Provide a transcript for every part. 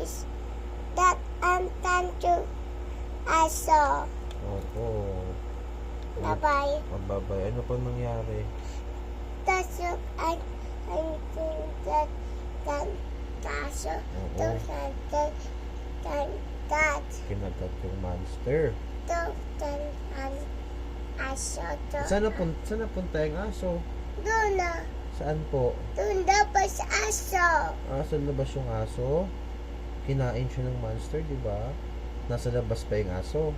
fish that I'm trying to aso. Opo. Bye-bye. Mababay. Ano po nangyari? Taso and that taso. Oo. Those are that. Kinagat yung monster. Those and aso. Saan napunta yung aso? Doon na. Saan po? Doon dapat sa aso. Sa labas yung aso? Kinain siya ng monster, di ba? Nasa labas pa yung aso.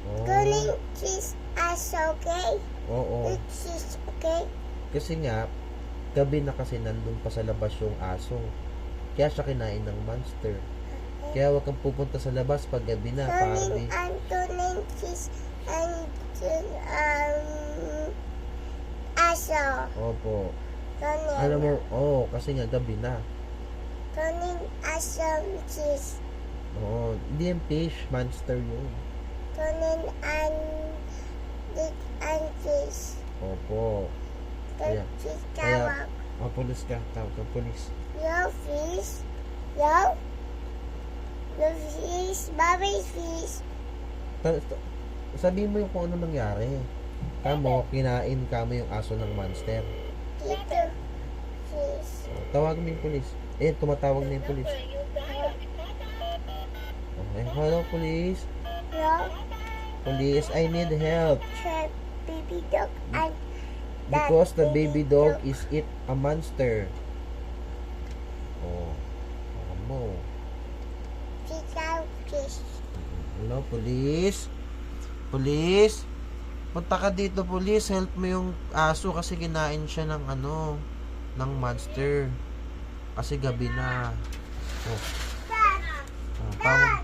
Oh. Kunin cheese aso, okay? Oo. With cheese, okay? Kasi nga, gabi na kasi nandun pa sa labas yung aso. Kaya siya kinain ng monster. Kaya huwag kang pupunta sa labas pag gabi na, pare. Kunin cheese and aso. Opo. Kunin. Alam mo, kasi nga gabi na. Kunin aso cheese. Oo, hindi yung fish, monster yun. Kunin and fish. Opo. Kaya, Fish tawag. pulis ka, tawag ka, pulis. Yo, fish. Yo. The fish. Baby fish. Sabihin mo yung kung ano nangyari. Kamo, kinain kamo yung aso ng monster. Dito. Fish. Tawag mo yung pulis. Tumatawag na yung pulis. Okay, hello police. Yo. Police, I need help. Check baby dog and Because the baby dog is eat a monster. Mo. fish. Hello, police. Police. Punta ka dito, police. Help mo yung aso kasi kinain siya ng ng monster. Kasi gabi na. Tawag